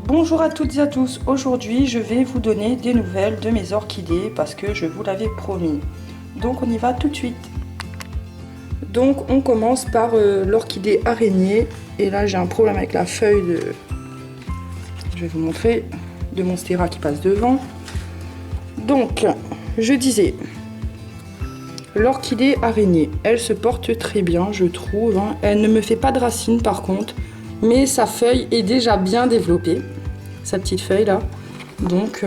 Bonjour à toutes et à tous, aujourd'hui je vais vous donner des nouvelles de mes orchidées parce que je vous l'avais promis. Donc on y va tout de suite. Donc on commence par l'orchidée araignée et là j'ai un problème avec la feuille de... Je vais vous montrer, de Monstera qui passe devant. Donc je disais, l'orchidée araignée, elle se porte très bien je trouve, hein. Elle ne me fait pas de racines par contre, mais sa feuille est déjà bien développée. Sa petite feuille là, donc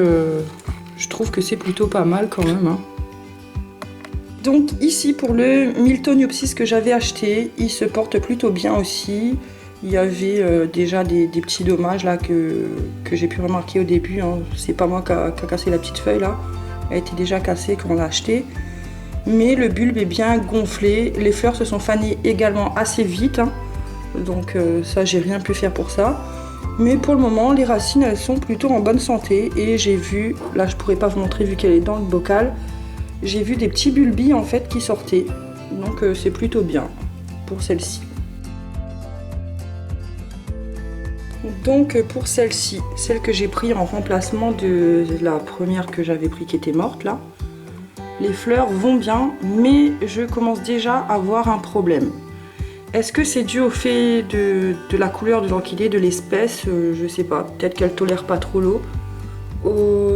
je trouve que c'est plutôt pas mal quand même, hein. Donc ici pour le Miltoniopsis que j'avais acheté, il se porte plutôt bien aussi. Il y avait déjà des petits dommages là que j'ai pu remarquer au début, hein. C'est pas moi qui a cassé la petite feuille là, elle était déjà cassée quand on l'a acheté. Mais le bulbe est bien gonflé, les fleurs se sont fanées également assez vite, hein. Donc ça j'ai rien pu faire pour ça. Mais pour le moment, les racines, elles sont plutôt en bonne santé. Et j'ai vu, là je pourrais pas vous montrer vu qu'elle est dans le bocal, j'ai vu des petits bulbis en fait qui sortaient. Donc c'est plutôt bien pour celle-ci. Donc pour celle-ci, celle que j'ai pris en remplacement de la première que j'avais pris qui était morte là, les fleurs vont bien, mais je commence déjà à avoir un problème. Est-ce que c'est dû au fait de la couleur de l'orchidée, de l'espèce, je sais pas, peut-être qu'elle tolère pas trop l'eau.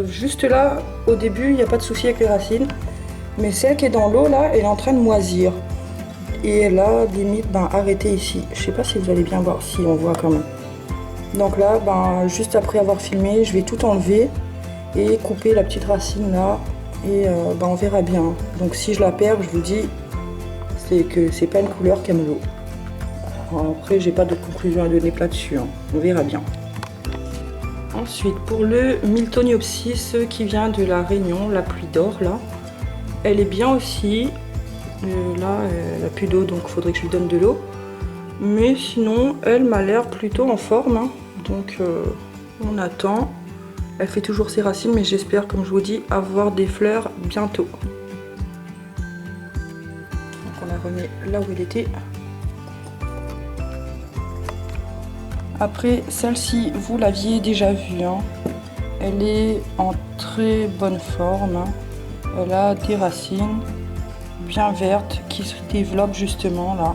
Juste là, au début, il n'y a pas de souci avec les racines, mais celle qui est dans l'eau là, elle est en train de moisir. Et elle a limite arrêté ici. Je sais pas si vous allez bien voir, si on voit quand même. Donc là, juste après avoir filmé, je vais tout enlever et couper la petite racine là, et on verra bien. Donc si je la perds, je vous dis, c'est que c'est pas une couleur qui aime l'eau. Après, j'ai pas de conclusion à donner là-dessus, hein. On verra bien. Ensuite, pour le Miltoniopsis qui vient de la Réunion, la pluie d'or, là, elle est bien aussi. Là, elle n'a plus d'eau, donc il faudrait que je lui donne de l'eau. Mais sinon, elle m'a l'air plutôt en forme, hein. Donc, on attend. Elle fait toujours ses racines, mais j'espère, comme je vous dis, avoir des fleurs bientôt. Donc, on la remet là où elle était. Après, celle-ci, vous l'aviez déjà vue, hein. Elle est en très bonne forme, hein. Elle a des racines bien vertes qui se développent justement là.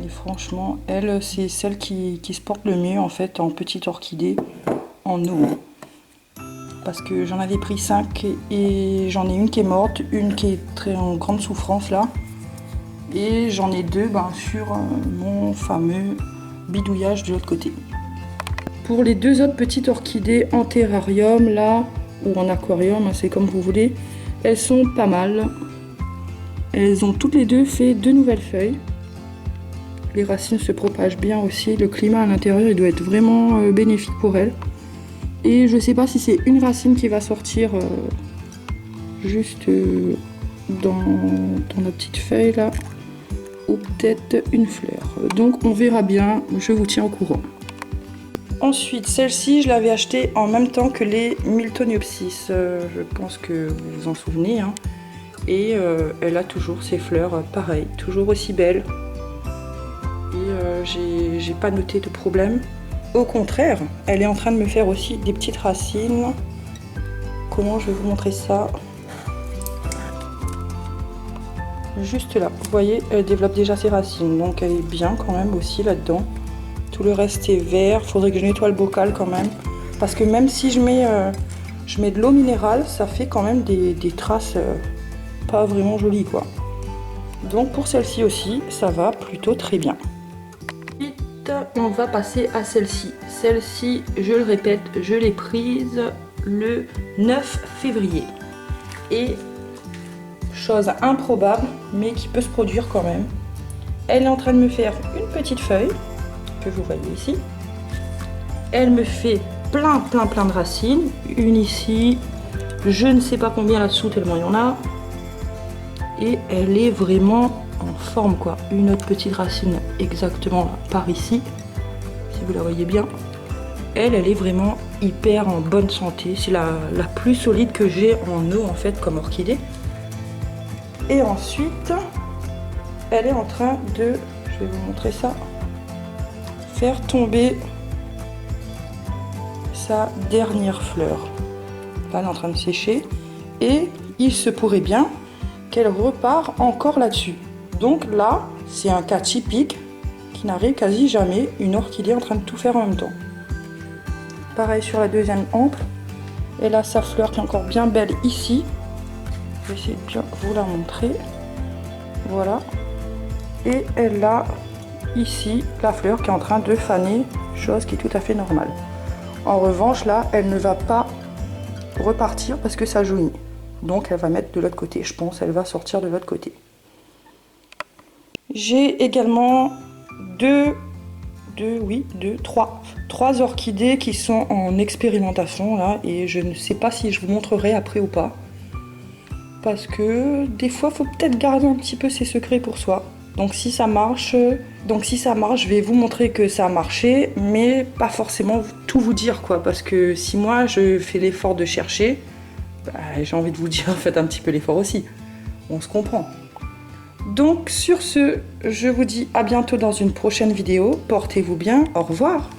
Et franchement, elle, c'est celle qui se porte le mieux en fait en petite orchidée en eau. Parce que j'en avais pris 5 et j'en ai une qui est morte, une qui est très en grande souffrance là. Et j'en ai deux sur mon fameux bidouillage de l'autre côté. Pour les deux autres petites orchidées en terrarium là, ou en aquarium, c'est comme vous voulez, elles sont pas mal. Elles ont toutes les deux fait de nouvelles feuilles. Les racines se propagent bien aussi, le climat à l'intérieur il doit être vraiment bénéfique pour elles. Et je sais pas si c'est une racine qui va sortir juste dans la petite feuille là, ou peut-être une fleur. Donc on verra bien, je vous tiens au courant. Ensuite, celle-ci, je l'avais achetée en même temps que les Miltoniopsis. Je pense que vous vous en souvenez, hein. Et elle a toujours ses fleurs pareilles, toujours aussi belles. Et j'ai pas noté de problème. Au contraire, elle est en train de me faire aussi des petites racines. Comment je vais vous montrer ça ? Juste là, vous voyez, elle développe déjà ses racines, donc elle est bien quand même aussi là-dedans. Tout le reste est vert, faudrait que je nettoie le bocal quand même, parce que même si je mets de l'eau minérale, ça fait quand même des traces pas vraiment jolies quoi. Donc pour celle-ci aussi, ça va plutôt très bien. Ensuite, on va passer à celle-ci. Celle-ci, je le répète, je l'ai prise le 9 février. Et chose improbable, mais qui peut se produire quand même. Elle est en train de me faire une petite feuille, que vous voyez ici. Elle me fait plein de racines. Une ici, je ne sais pas combien là-dessous, tellement il y en a. Et elle est vraiment en forme, quoi. Une autre petite racine exactement là, par ici, si vous la voyez bien. Elle est vraiment hyper en bonne santé. C'est la plus solide que j'ai en eau, en fait, comme orchidée. Et ensuite, elle est en train de, je vais vous montrer ça, faire tomber sa dernière fleur. Là, elle est en train de sécher et il se pourrait bien qu'elle repart encore là-dessus. Donc là, c'est un cas typique qui n'arrive quasi jamais, une orchidée en train de tout faire en même temps. Pareil sur la deuxième ample. Elle a sa fleur qui est encore bien belle ici. Je vais essayer de bien vous la montrer. Voilà. Et elle a ici la fleur qui est en train de faner, chose qui est tout à fait normale. En revanche, là, elle ne va pas repartir parce que ça jaunit. Donc elle va mettre de l'autre côté, je pense, elle va sortir de l'autre côté. J'ai également trois orchidées qui sont en expérimentation là, et je ne sais pas si je vous montrerai après ou pas. Parce que des fois, il faut peut-être garder un petit peu ses secrets pour soi. Donc si ça marche, je vais vous montrer que ça a marché, mais pas forcément tout vous dire quoi, parce que si moi je fais l'effort de chercher, bah, j'ai envie de vous dire faites un petit peu l'effort aussi. On se comprend. Donc sur ce, je vous dis à bientôt dans une prochaine vidéo. Portez-vous bien, au revoir.